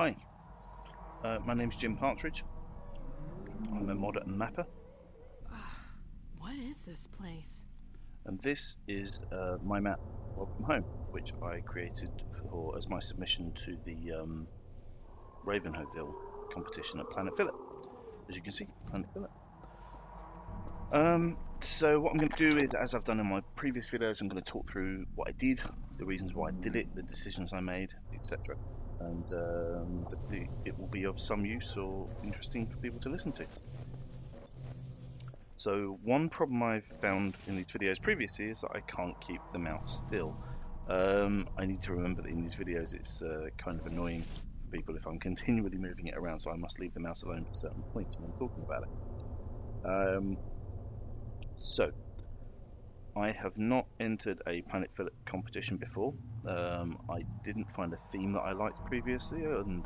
Hi, my name's Jim Partridge. I'm a modder and mapper, What is this place? and this is my map, Welcome Home, which I created as my submission to the Ravenholmville competition at Planet Phillip. As you can see, Planet Phillip. So what I'm going to do is, as I've done in my previous videos, I'm going to talk through what I did, the reasons why I did it, the decisions I made, etc. And hopefully it will be of some use or interesting for people to listen to. So one problem I've found in these videos previously is that I can't keep the mouse still. I need to remember that in these videos it's kind of annoying for people if I'm continually moving it around, so I must leave the mouse alone at certain points when I'm talking about it. So I have not entered a Planet Phillip competition before. I didn't find a theme that I liked previously, and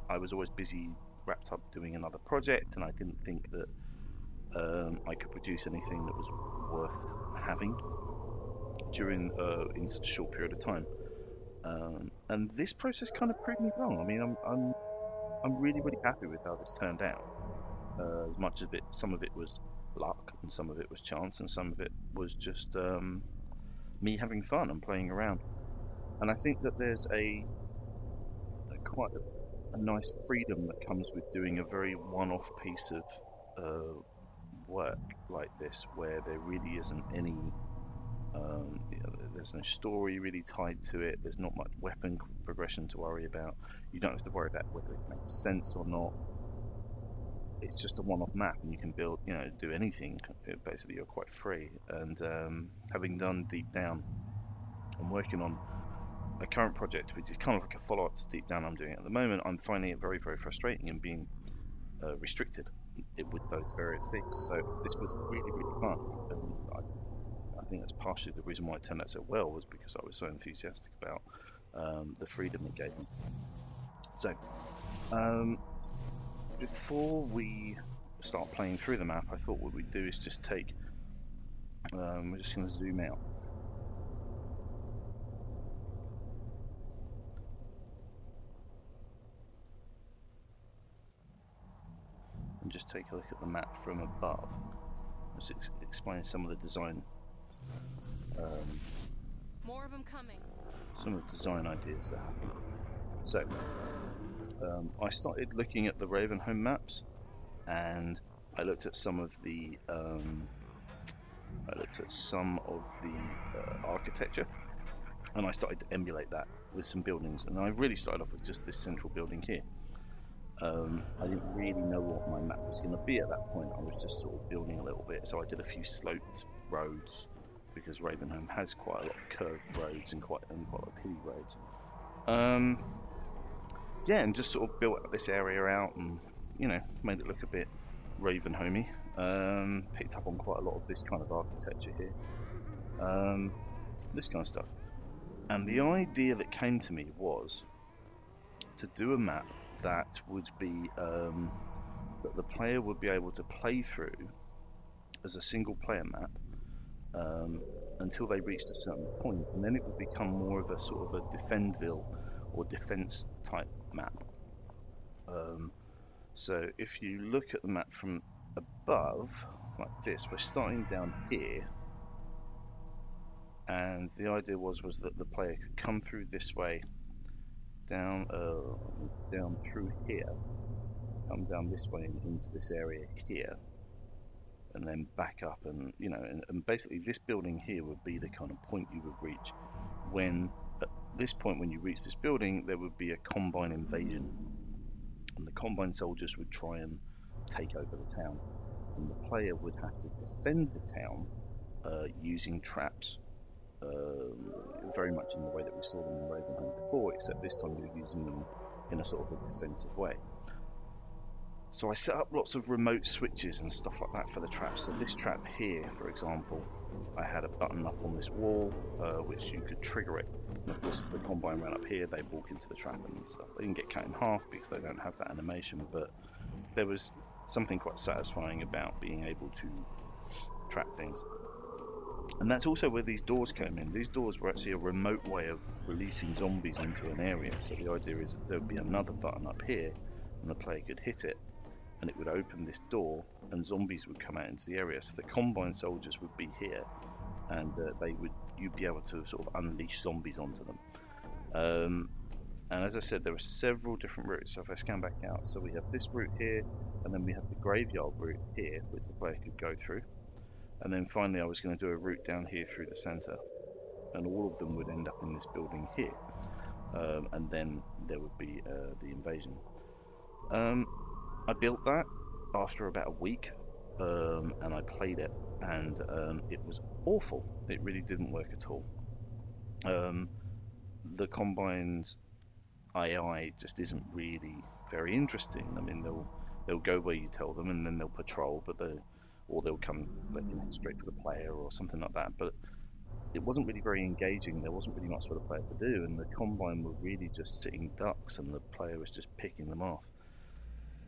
I was always busy wrapped up doing another project, and I didn't think that I could produce anything that was worth having during in such a short period of time. And this process kind of proved me wrong. I mean, I'm really happy with how this turned out. As much of it, some of it was luck, and some of it was chance, and some of it was just me having fun and playing around. And I think that there's quite a nice freedom that comes with doing a very one-off piece of work like this, where there really isn't any there's no story really tied to it. There's not much weapon progression to worry about. You don't have to worry about whether it makes sense or not. It's just a one-off map, and you can build, do anything. Basically, you're quite free. And having done Deep Down, I'm working on a current project which is kind of like a follow-up to Deep Down I'm doing at the moment. I'm finding it very frustrating and being restricted with those various things. So this was really fun, and I think that's partially the reason why it turned out so well, was because I was so enthusiastic about the freedom it gave me. So before we start playing through the map, I thought what we'd do is just take we're just going to zoom out. And just take a look at the map from above. Just explain some of the design. More of them coming. Some of the design ideas that happen. So I started looking at the Ravenholm maps, and I looked at some of the architecture, and I started to emulate that with some buildings. And I really started off with just this central building here. I didn't really know what my map was going to be at that point. I was just sort of building a little bit, so I did a few sloped roads, because Ravenholm has quite a lot of curved roads and quite a lot of hilly roads. Yeah, and just sort of built this area out, and made it look a bit Ravenholmy. Picked up on quite a lot of this kind of architecture here, this kind of stuff. And the idea that came to me was to do a map that would be that the player would be able to play through as a single player map until they reached a certain point, and then it would become more of a sort of a Defendville or defense type map. So if you look at the map from above like this, we're starting down here, and the idea was that the player could come through this way, down through here, come down this way and into this area here, and then back up, and and basically this building here would be the kind of point you would reach when, at this point when you reach this building, there would be a Combine invasion, and the Combine soldiers would try and take over the town, and the player would have to defend the town using traps, very much in the way that we saw them in Ravenholm before, except this time you're using them in a sort of a defensive way. So I set up lots of remote switches and stuff like that for the traps. So this trap here, for example, I had a button up on this wall which you could trigger it. And of course, if the Combine ran up here, they'd walk into the trap and stuff. They didn't get cut in half because they don't have that animation, but there was something quite satisfying about being able to trap things. And that's also where these doors came in. These doors were actually a remote way of releasing zombies into an area. So the idea is there would be another button up here, and the player could hit it, and it would open this door, and zombies would come out into the area. So the Combine soldiers would be here, and you'd be able to sort of unleash zombies onto them. And as I said, there are several different routes. So if I scan back out, so we have this route here, and then we have the graveyard route here, which the player could go through. And then finally I was going to do a route down here through the centre, and all of them would end up in this building here. And then there would be the invasion. I built that after about a week, and I played it, and it was awful. It really didn't work at all. The Combine's AI just isn't really very interesting. I mean, they'll go where you tell them, and then they'll patrol, but they'll come straight for the player or something like that. But it wasn't really very engaging. There wasn't really much for the player to do, and the Combine were really just sitting ducks, and the player was just picking them off.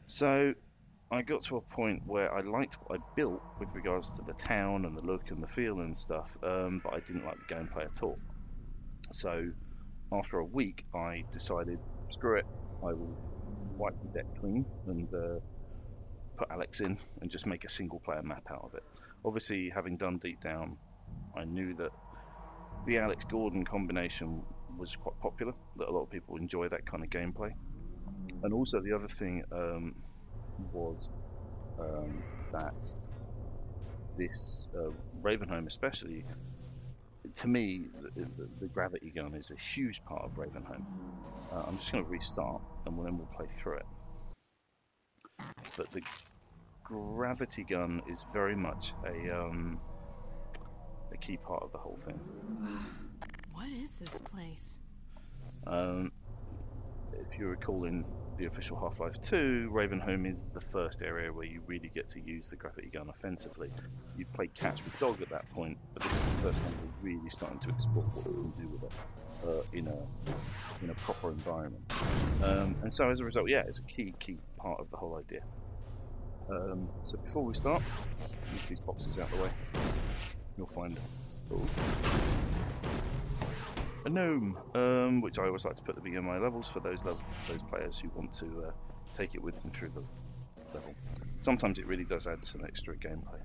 So I got to a point where I liked what I built with regards to the town and the look and the feel and stuff, but I didn't like the gameplay at all. So after a week, I decided, screw it, I will wipe the deck clean and put Alex in and just make a single player map out of it. Obviously, having done Deep Down, I knew that the Alex Gordon combination was quite popular, that a lot of people enjoy that kind of gameplay. And also the other thing was that this Ravenholm especially, to me, the gravity gun is a huge part of Ravenholm. I'm just going to restart, and then we'll play through it. But the gravity gun is very much a key part of the whole thing. What is this place? If you recall, in the official Half-Life 2, Ravenholm is the first area where you really get to use the gravity gun offensively. You've played catch with dog at that point, but this is the first time we're really starting to explore what we can do with it in a proper environment. And so as a result, yeah, it's a key part of the whole idea. So before we start, move these boxes out of the way. You'll find a gnome, which I always like to put at the beginning of my levels for those players who want to take it with them through the level. Sometimes it really does add some extra gameplay.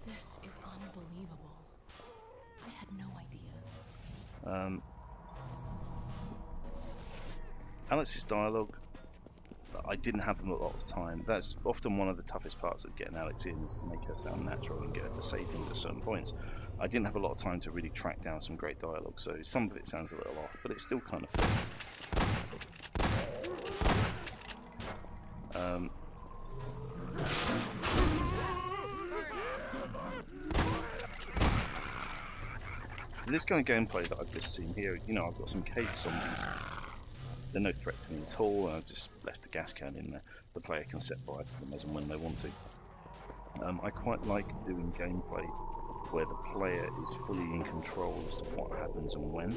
This is unbelievable. I had no idea. Alex's dialogue, I didn't have a lot of time. That's often one of the toughest parts of getting Alex in, is to make her sound natural and get her to say things at certain points. I didn't have a lot of time to really track down some great dialogue, so some of it sounds a little off, but it's still kind of fun. This kind of gameplay that I've just seen here, you know, I've got some cage zombies. They're no threat to me at all, and I've just left the gas can in there. The player can set fire to them as and when they want to. I quite like doing gameplay where the player is fully in control as to what happens and when.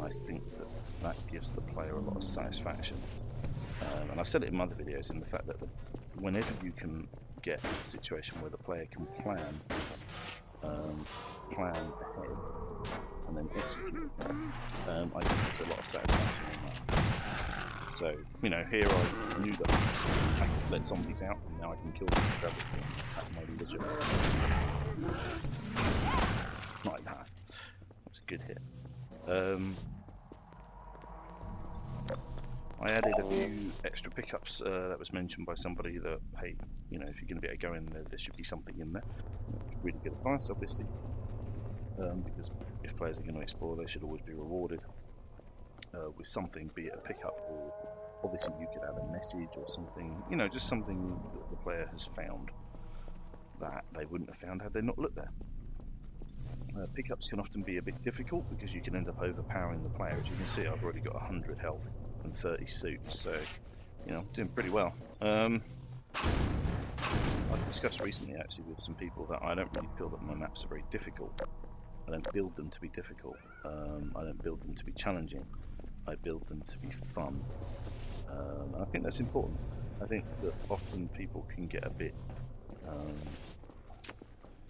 I think that gives the player a lot of satisfaction. And I've said it in other videos, in the fact that whenever you can get a situation where the player can plan ahead and then execute, I think there's a lot of satisfaction in that. So, you know, here I knew that I could let zombies out, and now I can kill them with gravity at my leisure. Like that. That's a good hit. I added a few extra pickups. That was mentioned by somebody that, hey, you know, if you're going to be able to go in there, there should be something in there. Really good advice, obviously, because if players are going to explore, they should always be rewarded with something, be it a pickup, or obviously you could add a message or something, you know, just something that the player has found that they wouldn't have found had they not looked there. Pickups can often be a bit difficult because you can end up overpowering the player. As you can see, I've already got 100 health and 30 suits, so, you know, I'm doing pretty well. I've discussed recently actually with some people that I don't really feel that my maps are very difficult. I don't build them to be difficult. I don't build them to be challenging. I build them to be fun. And I think that's important. I think that often people can get a bit,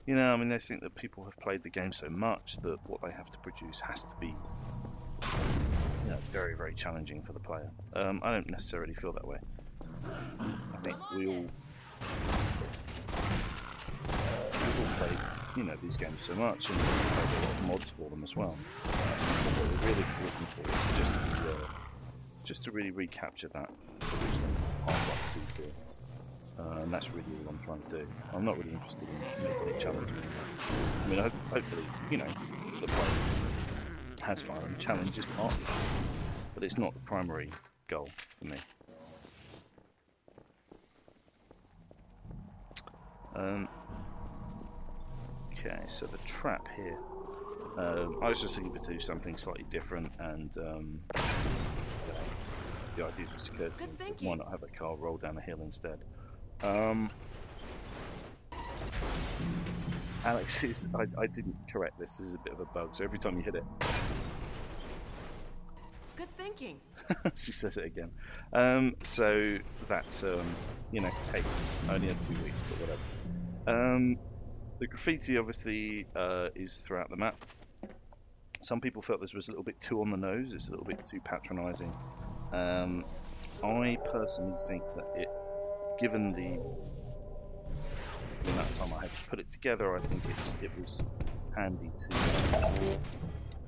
you know, I mean, they think that people have played the game so much that what they have to produce has to be, you know, very, very challenging for the player. I don't necessarily feel that way. I think we all play, you know, these games so much, and we've played a lot of mods for them as well. What we're really looking for is just to really recapture that original hard-rock feel. And that's really all I'm trying to do. I'm not really interested in making it challenging. I mean, hopefully, you know, the player has fun and challenge is part of it, but it's not the primary goal for me. Okay, so the trap here. I was just thinking to do something slightly different, and the idea just occurred to me, why not have a car roll down a hill instead? Alex, I didn't correct this. This is a bit of a bug, so every time you hit it... Good thinking. She says it again. So that's, you know, hey, only a few weeks, but whatever. The graffiti obviously is throughout the map. Some people felt this was a little bit too on the nose, it's a little bit too patronising. I personally think that it, given the amount of time I had to put it together, I think it was handy to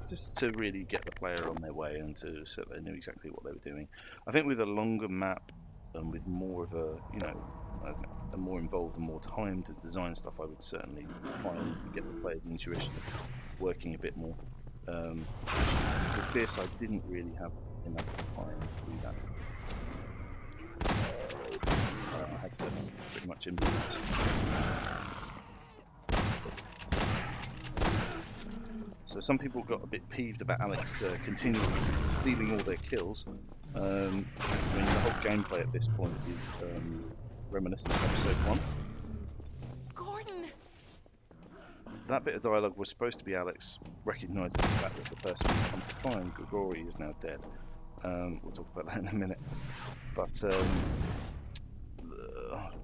just to really get the player on their way and so they knew exactly what they were doing. I think with a longer map and with more of a, you know, a more involved and more time to design stuff, I would certainly try and get the player's intuition working a bit more. With this, I didn't really have enough time to do that. I had to pretty much implement. So some people got a bit peeved about Alex continually stealing all their kills. I mean, the whole gameplay at this point is reminiscent of episode 1. Gordon! That bit of dialogue was supposed to be Alex recognising the fact that the person who come to find Grigori is now dead. We'll talk about that in a minute. But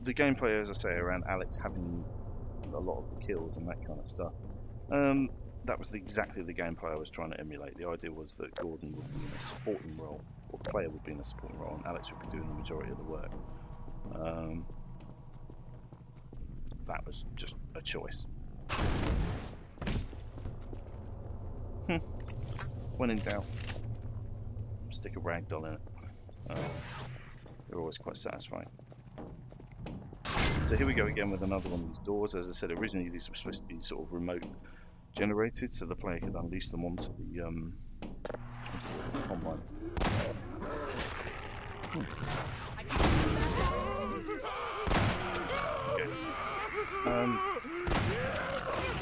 the gameplay, as I say, around Alex having a lot of the kills and that kind of stuff, that was exactly the gameplay I was trying to emulate. The idea was that Gordon would be in a supporting role, or the player would be in a supporting role, and Alex would be doing the majority of the work. That was just a choice. When in doubt, stick a ragdoll in it. They're always quite satisfying. So here we go again with another one of these doors. As I said, originally these were supposed to be sort of remote generated, so the player could unleash them onto the online.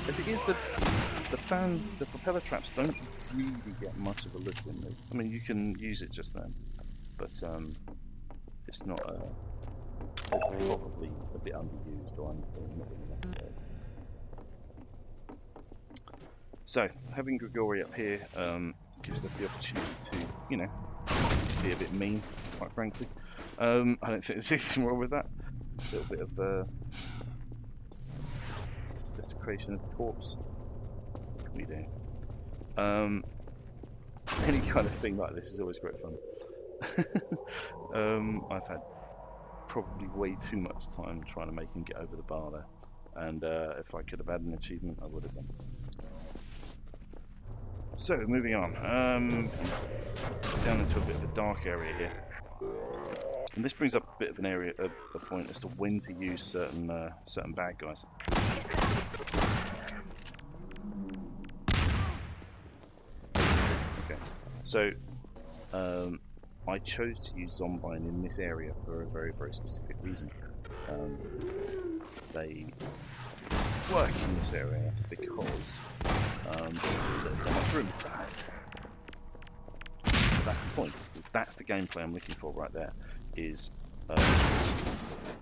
As it is, the propeller traps don't really get much of a look in them. I mean, you can use it just then, but it's not probably a bit underused or not really necessary. So, having Grigori up here gives us the opportunity to, you know, be a bit mean, quite frankly. I don't think there's anything wrong with that. A little bit of desecration of the corpse. What can we do? Any kind of thing like this is always great fun. I've had probably way too much time trying to make him get over the bar there, and if I could have had an achievement, I would have done. So, moving on, down into a bit of a dark area here, and this brings up a bit of an area, a point as to when to use certain bad guys. Okay, so I chose to use Zombine in this area for a very, very specific reason. They work in this area because there's not much room. So that's the point. That's the gameplay I'm looking for right there, is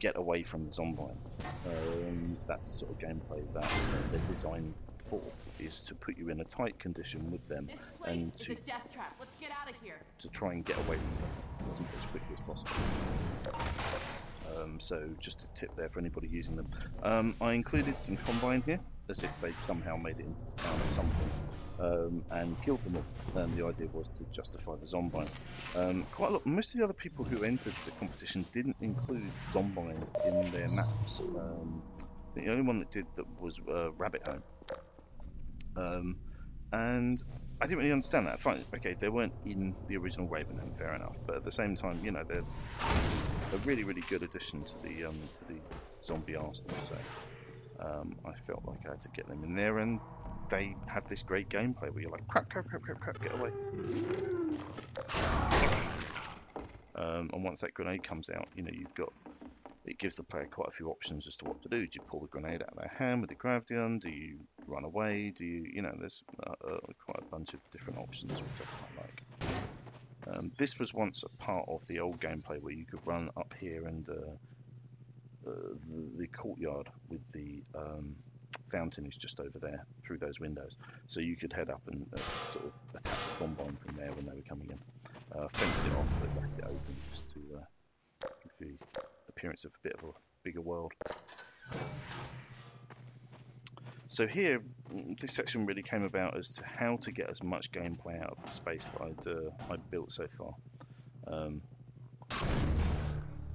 get away from the Zombine. That's the sort of gameplay that they're designed for, is to put you in a tight condition with them This place and is a death trap. Let's get out of here. to try and get away from them as quickly as possible. So just a tip there for anybody using them. I included some Combine here, as if they'd somehow made it into the town or something, and killed them all. And the idea was to justify the Zombine. Quite a lot. Most of the other people who entered the competition didn't include Zombine in their maps. The only one that did that was Rabbit Home. And I didn't really understand that. Fine, okay, they weren't in the original Ravenholm, fair enough. But at the same time, you know, they're a really, really good addition to the zombie arsenal. So I felt like I had to get them in there, and they have this great gameplay where you're like, crap, crap, crap, crap, crap, get away. And once that grenade comes out, you know, it gives the player quite a few options as to what to do. Do you pull the grenade out of their hand with the gravity on? Do you run away? Do you know, there's quite a bunch of different options, which I quite like. This was once a part of the old gameplay where you could run up here and the courtyard with the fountain is just over there through those windows. So you could head up and sort of attack the Zombine from there when they were coming in. Fenced it off, but left it open just to give the appearance of a bit of a bigger world. So here, this section really came about as to how to get as much gameplay out of the space that I'd built so far.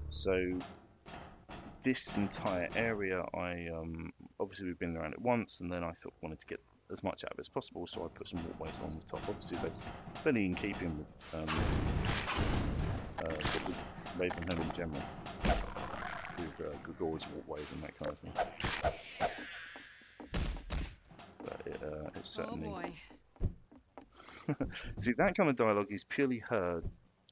So this entire area, obviously we've been around it once, and then I wanted to get as much out of it as possible, so I put some walkways on the top. Obviously they're fairly in keeping with Ravenholm in general, with Gregori's walkways and that kind of thing. It certainly... Oh boy. See, that kind of dialogue is purely her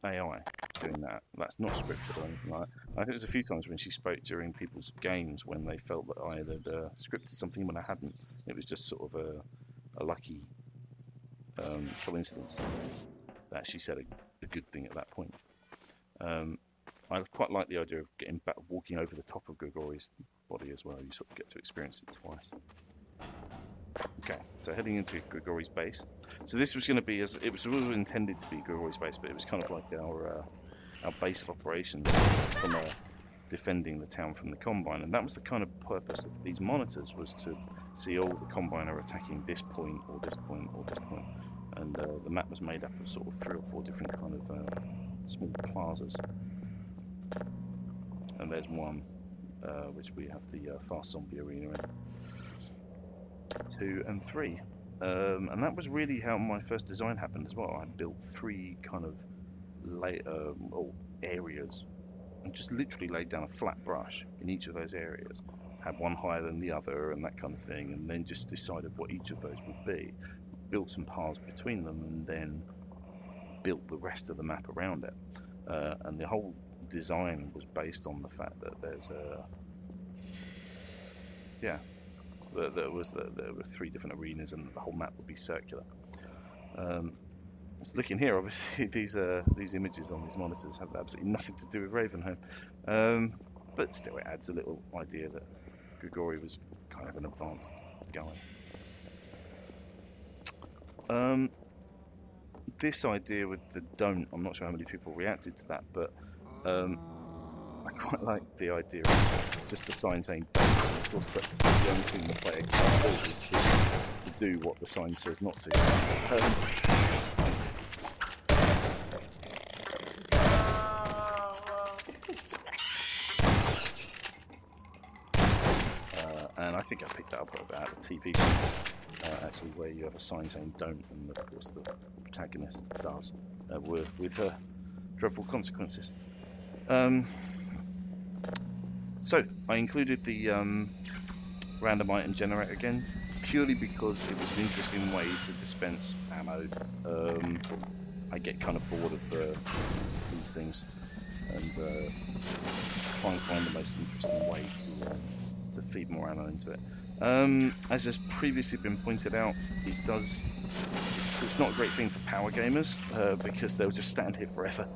AI doing that. That's not scripted or anything like that. I think there's a few times when she spoke during people's games when they felt that I had scripted something when I hadn't. It was just sort of a lucky coincidence that she said a good thing at that point. I quite like the idea of getting back, walking over the top of Gregori's body as well. You sort of get to experience it twice. Okay, so heading into Gregori's base. So this was going to be, it was intended to be Gregori's base, but it was kind of like our base of operations from defending the town from the Combine, and that was the kind of purpose of these monitors, was to see all the Combine are attacking this point or this point or this point, and the map was made up of sort of 3 or 4 different kind of small plazas, and there's one which we have the fast zombie arena in. 2 and 3, and that was really how my first design happened as well. I built 3 kind of areas and just literally laid down a flat brush in each of those areas, had one higher than the other and that kind of thing, and then just decided what each of those would be, built some paths between them, and then built the rest of the map around it. And the whole design was based on the fact that there's there were 3 different arenas, and the whole map would be circular. So looking here, obviously these images on these monitors have absolutely nothing to do with Ravenholm, but still it adds a little idea that Gregori was kind of an advanced guy. This idea with the don't, I'm not sure how many people reacted to that, but I quite like the idea of just a sign saying don't. Of course, but the only thing the player can do is to do what the sign says not to. And I think I picked that up about a TV show, actually, where you have a sign saying don't, and of course the protagonist does, with dreadful consequences. So I included the random item generator again, purely because it was an interesting way to dispense ammo. I get kind of bored of these things, and try and find the most interesting way to feed more ammo into it. As has previously been pointed out, it's not a great thing for power gamers, because they'll just stand here forever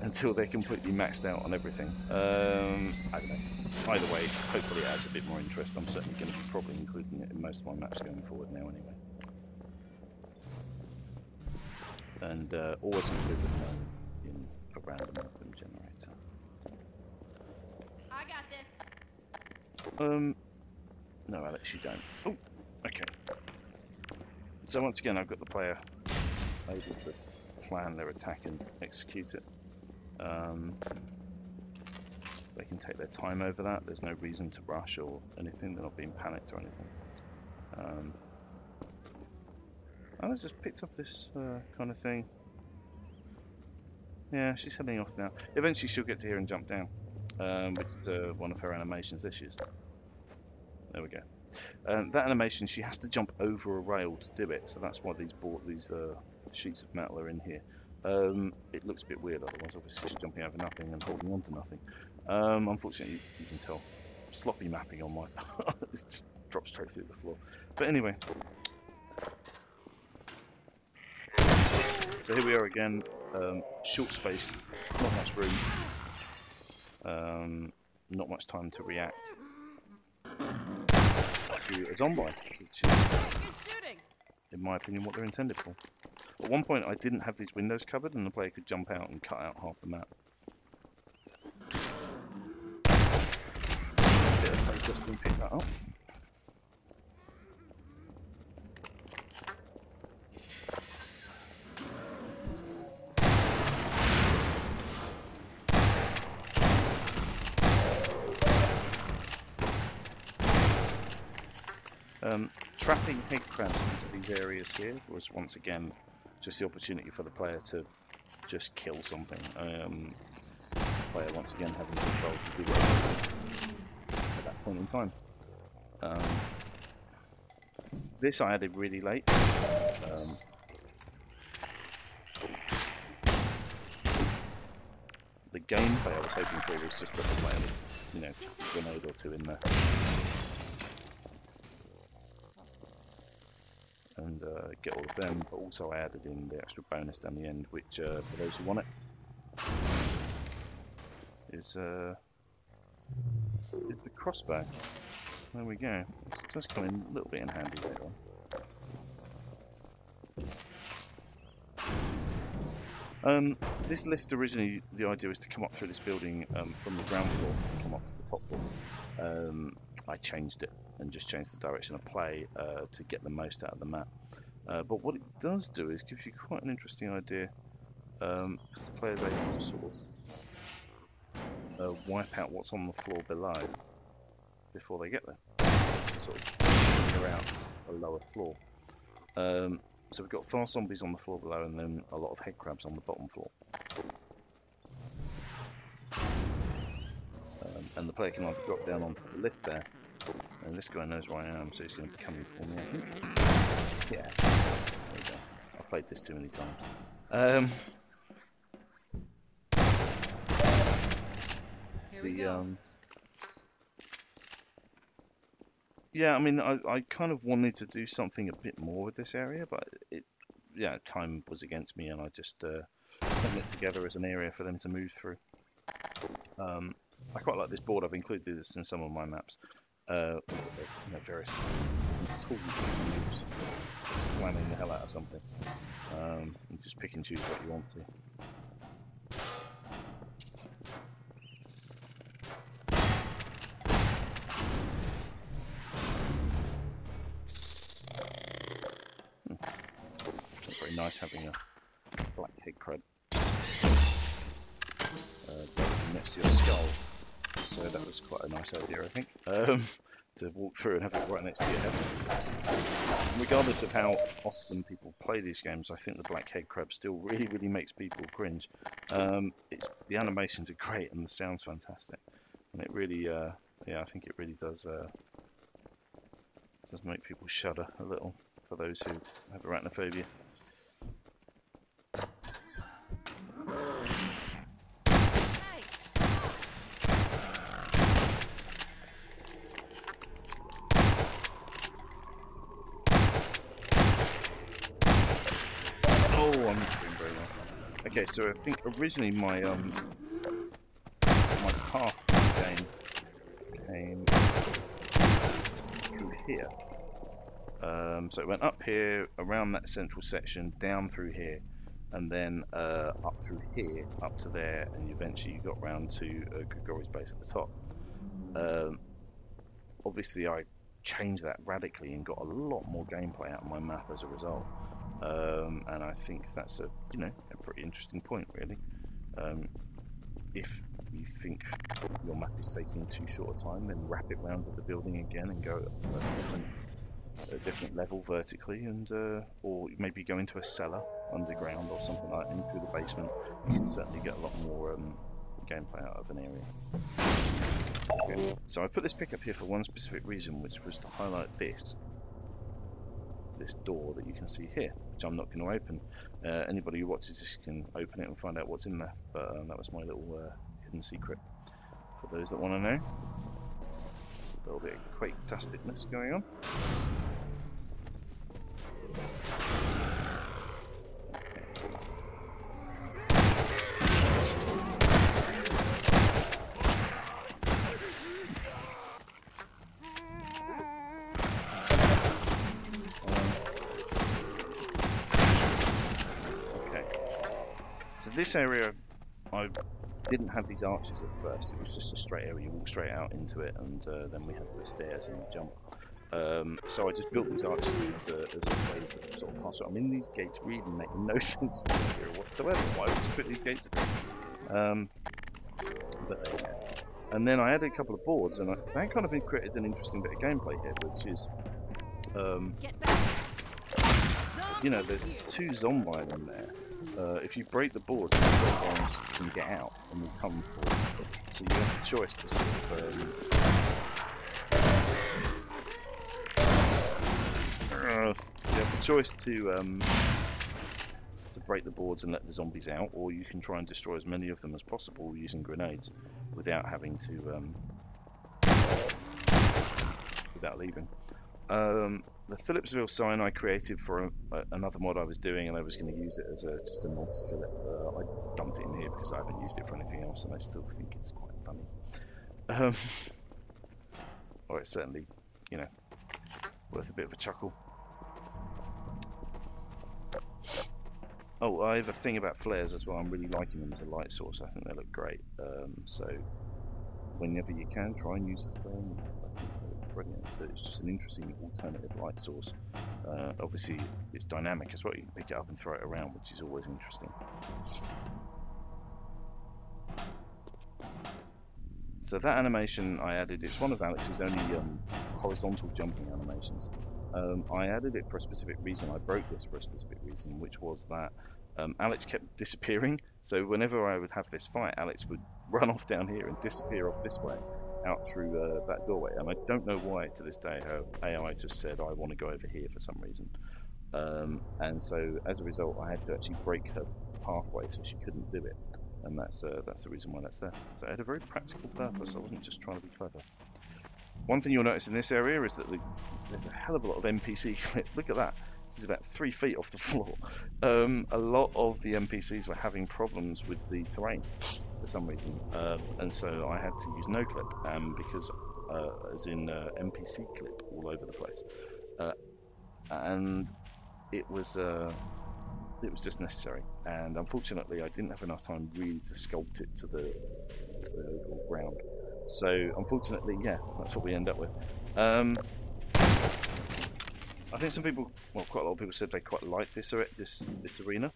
until they're completely maxed out on everything. I don't know. Either way, hopefully it adds a bit more interest. I'm certainly going to be probably including it in most of my maps going forward now anyway. and always include them in a random item generator. I got this. No, Alex, you don't. Oh, okay. So once again, I've got the player able to plan their attack and execute it. They can take their time over that. There's no reason to rush or anything. They're not being panicked or anything. Alice just picked up this kind of thing. Yeah, she's heading off now. Eventually she'll get to here and jump down, with one of her animations issues. There we go. That animation, she has to jump over a rail to do it, so that's why these sheets of metal are in here. It looks a bit weird otherwise, obviously she's jumping over nothing and holding on to nothing. Unfortunately, you can tell sloppy mapping on my part. It just drops straight through the floor. But anyway. So here we are again, short space, not much room, not much time to react to a zombie, which is, in my opinion, what they're intended for. At one point I didn't have these windows covered and the player could jump out and cut out half the map. Yeah, so just going to pick that up. Trapping head crabs into these areas here was once again just the opportunity for the player to just kill something. The player once again having control to do whatever at that point in time. This I added really late. The gameplay I was hoping for was just put the player with, you know, a grenade or two in there. And get all of them, but also I added in the extra bonus down the end, which for those who want it is the crossbow. There we go. It does come in a little bit in handy later on. This lift originally, the idea was to come up through this building from the ground floor and come up to the top floor. I changed it and just changed the direction of play to get the most out of the map. But what it does do is gives you quite an interesting idea, because the player's able to sort of wipe out what's on the floor below before they get there, sort of clear out a lower floor. So we've got fast zombies on the floor below and then a lot of head crabs on the bottom floor. And the player can either drop down onto the lift there, and this guy knows where I am, so he's going to be coming for me, I think. Yeah, there we go. I've played this too many times. Here we go. Yeah, I mean, I kind of wanted to do something a bit more with this area, but time was against me, and I just put it together as an area for them to move through. I quite like this board. I've included this in some of my maps. Various tools you can use, planning the hell out of something. And just pick and choose what you want to. It's very nice having a black head crab next to your skull. So that was quite a nice idea, I think, to walk through and have it right next to your head. Regardless of how often people play these games, I think the black head crab still really makes people cringe. The animations are great and the sound's fantastic, and it really, I think it really does make people shudder a little for those who have arachnophobia. Oh, I'm not doing very well. Okay, so I think originally my path in the game came through here. So it went up here, around that central section, down through here, and then up through here, up to there, and eventually you got round to Grigori's base at the top. Obviously, I changed that radically and got a lot more gameplay out of my map as a result. And I think that's a pretty interesting point, really. If you think your map is taking too short a time, then wrap it round with the building again and go at a different level vertically, and or maybe go into a cellar underground or something like that, into the basement. You can certainly get a lot more gameplay out of an area. Okay. So I put this pick up here for one specific reason, which was to highlight this door that you can see here, which I'm not going to open. Anybody who watches this can open it and find out what's in there, but that was my little hidden secret for those that want to know. A little bit of quake-tasticness going on. So this area, I didn't have these arches at first. It was just a straight area. You walk straight out into it, and then we had the stairs and the jump. So I just built these arches as a way to sort of pass it. I mean, these gates really make no sense to me here whatsoever. Why would you put these gates in? And then I added a couple of boards, and that kind of created an interesting bit of gameplay here, which is, there's two zombie in there. If you break the board, the ones can get out and will come forward. So you have the choice to to break the boards and let the zombies out, or you can try and destroy as many of them as possible using grenades without having to without leaving. The Phillipsville sign I created for another mod I was doing, and I was going to use it as just a nod to Philip. I dumped it in here because I haven't used it for anything else, and I still think it's quite funny. Or it's certainly, worth a bit of a chuckle. Oh, I have a thing about flares as well. I'm really liking them as a light source. I think they look great. So whenever you can, try and use a flare. I think they look brilliant. So it's just an interesting alternative light source. Obviously, it's dynamic as well. You can pick it up and throw it around, which is always interesting. So that animation I added, it's one of Alex's only horizontal jumping animations. I added it for a specific reason. I broke this for a specific reason, which was that Alex kept disappearing. So whenever I would have this fight, Alex would run off down here and disappear off this way, out through that doorway. And I don't know why to this day her AI just said, I want to go over here for some reason. And so as a result, I had to actually break her pathway so she couldn't do it. And that's the reason why that's there. So it had a very practical purpose. I wasn't just trying to be clever. One thing you'll notice in this area is that there's a hell of a lot of NPC clip. Look at that. This is about 3 feet off the floor. A lot of the NPCs were having problems with the terrain for some reason. And so I had to use no clip, because as in NPC clip all over the place. And it was just necessary. And unfortunately, I didn't have enough time really to sculpt it to the overall ground. So unfortunately, yeah, that's what we end up with. I think some people, well, quite a lot of people said they quite like this arena.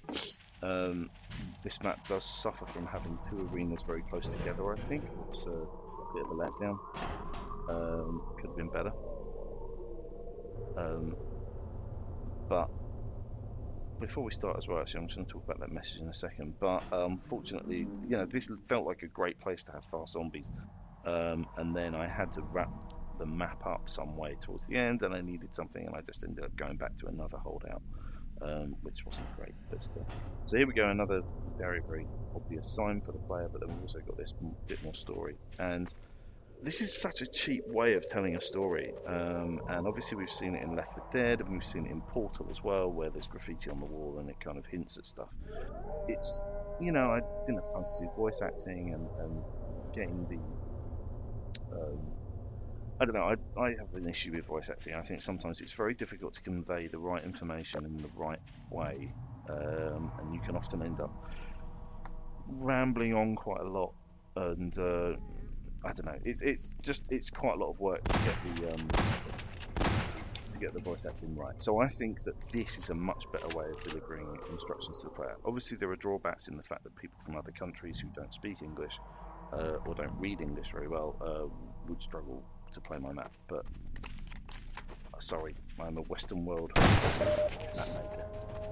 This map does suffer from having 2 arenas very close together, I think. It's a bit of a letdown. Could have been better. But before we start as well, actually, I'm just going to talk about that message in a second. But unfortunately, this felt like a great place to have fast zombies. And then I had to wrap the map up some way towards the end, and I needed something, and I just ended up going back to another holdout, which wasn't great, but still. So here we go, another very, very obvious sign for the player, but then we've also got this bit more story. And this is such a cheap way of telling a story, and obviously we've seen it in Left 4 Dead, and we've seen it in Portal as well, where there's graffiti on the wall and it kind of hints at stuff. It's, I didn't have time to do voice acting and getting the I don't know, I have an issue with voice acting. I think sometimes it's very difficult to convey the right information in the right way and you can often end up rambling on quite a lot, and I don't know. It's quite a lot of work to get the voice acting right. So I think that this is a much better way of delivering instructions to the player. Obviously, there are drawbacks in the fact that people from other countries who don't speak English or don't read English very well would struggle to play my map. But sorry, I'm a Western world map maker.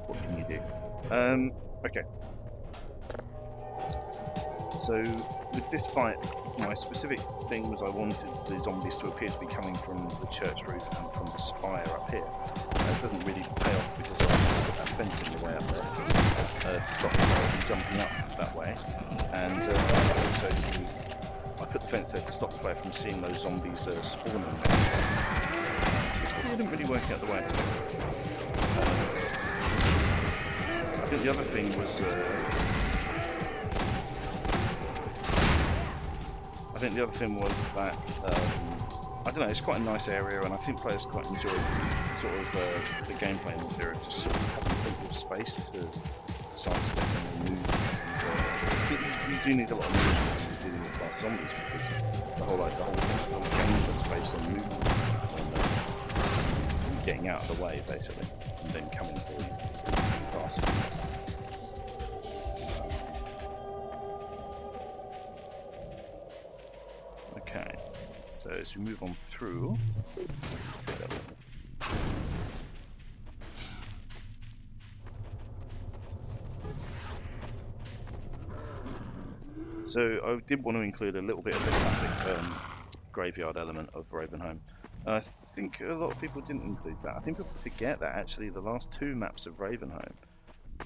What can you do? Okay. So with this fight, my specific thing was I wanted the zombies to appear to be coming from the church roof and from the spire up here. It doesn't really pay off because I put that fence in the way up there to stop them from jumping up that way, and also I put the fence there to stop the player from seeing those zombies spawning. It didn't really work out the way. I think the other thing was. I think the other thing was that I don't know. It's quite a nice area, and I think players quite enjoy sort of the gameplay in this area, just sort of having plenty of space to sidestep and move. You do need a lot of movement in dealing with fast zombies because the whole game is based on movement and getting out of the way basically, and then coming for you fast. Okay, so as we move on through, so I did want to include a little bit of the classic graveyard element of Ravenholm. I think a lot of people didn't include that. I think people forget that actually the last two maps of Ravenholm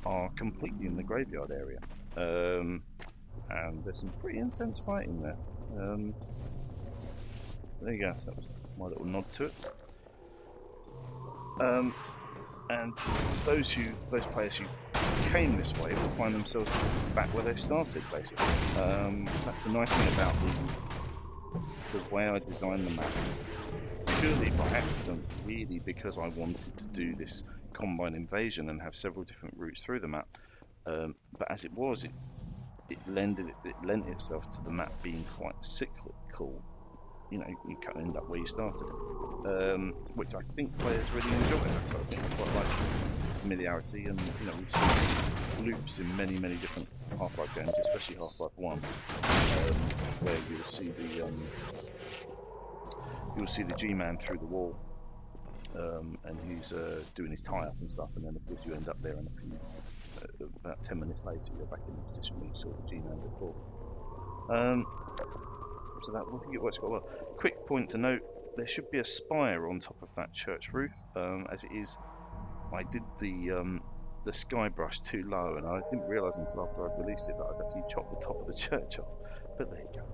are completely in the graveyard area, and there's some pretty intense fighting there. There you go, that was my little nod to it. And those players who came this way will find themselves back where they started, basically. That's the nice thing about the way I designed the map. Purely by accident, really, because I wanted to do this combine invasion and have several different routes through the map. But as it was, it lent itself to the map being quite cyclical. You know, you kind of end up where you started, which I think players really enjoy. I think I quite like familiarity, and you know, we've seen loops in many different Half-Life games, especially Half-Life 1, where you'll see the G-Man through the wall, and he's doing his tie-up and stuff, and then of course you end up there, and about 10 minutes later you're back in the position where you saw the G-Man before. So that I think it works quite well. Quick point to note: there should be a spire on top of that church roof. As it is, I did the sky brush too low, and I didn't realise until after I'd released it that I'd actually chopped the top of the church off. But there you go.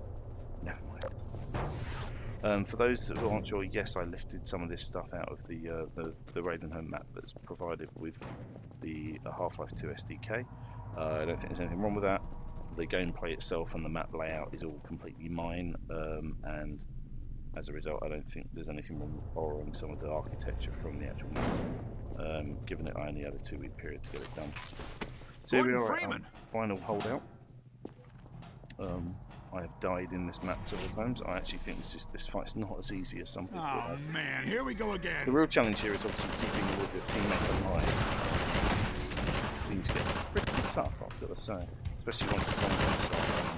Never mind. For those who aren't sure, yes, I lifted some of this stuff out of the Ravenholm map that's provided with the Half-Life 2 SDK. I don't think there's anything wrong with that. The gameplay itself and the map layout is all completely mine, and as a result I don't think there's anything wrong with borrowing some of the architecture from the actual map, given that I only had a 2-week period to get it done. So here we are at our final holdout. I have died in this map several times. I actually think this fight's not as easy as some people have. Oh man, here we go again. The real challenge here is obviously keeping all of your teammates alive. Things get pretty tough, I've got to say. Especially once it's on the side.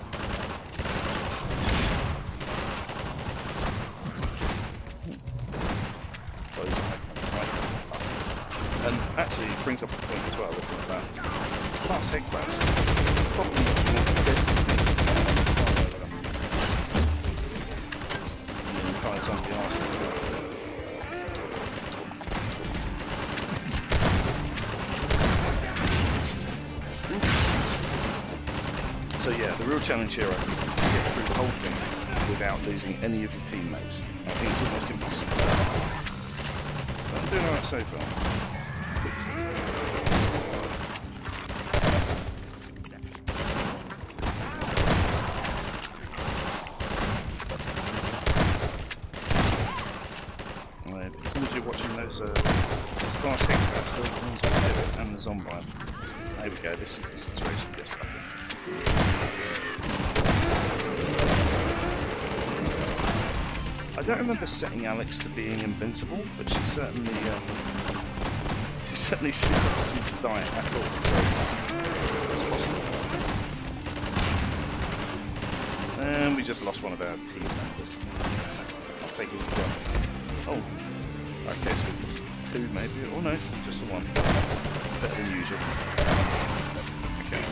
And actually it brings up a point as well, looking at that. Class egg class. Probably the entire zombie arsenal. So yeah, the real challenge here, I think, is to get through the whole thing without losing any of your teammates. I think it's almost impossible. But I'm doing alright so far. As soon as you're watching those Star 6 and and the zombie. There we go, this is the situation that gets stuck in. I don't remember setting Alex to being invincible, but she certainly seems like to die at all. And we just lost one of our team members. I'll take his gun. Oh, okay, so we've lost two maybe. Oh no, just the one. Better than usual. Okay.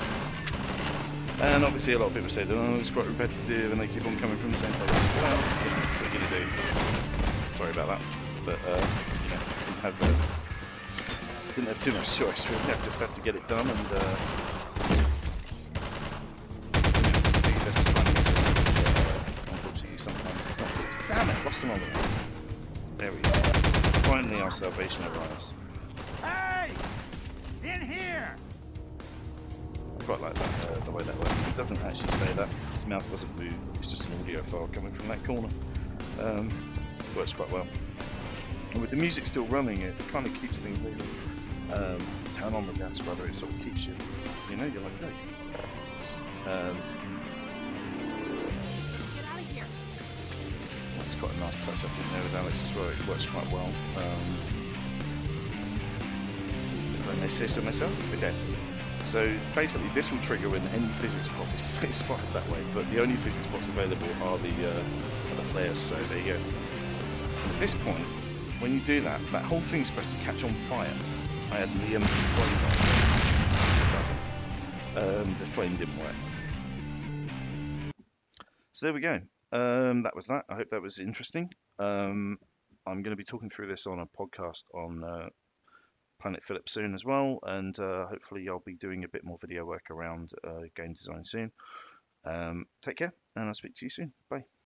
And obviously a lot of people say that, oh, it's quite repetitive and they keep on coming from the same place. Well, you know, what are you going to do? Sorry about that. But, you know, didn't have too much choice. We just had to get it done and, unfortunately sometimes. Damn it, lost him on the way. There he is. Finally our salvation arrives. Hey! In here! I quite like that, the way that works. It doesn't actually say that. His mouth doesn't move. It's just an audio file coming from that corner. Works quite well. And with the music still running, it kind of keeps things moving. Turn on the gas, brother. It sort of keeps you, you know, you're like, hey. Get out of here. That's quite a nice touch, I think, there with Alex as well. It works quite well. If I may say so myself. Okay. So basically, this will trigger when any physics pop is fired that way, but the only physics pops available are the flares. So there you go. And at this point, when you do that, that whole thing's supposed to catch on fire. I had Liam flame on. The flame didn't work. So there we go. That was that. I hope that was interesting. I'm going to be talking through this on a podcast on Planet Phillip soon as well, and hopefully I'll be doing a bit more video work around game design soon. Take care, and I'll speak to you soon. Bye.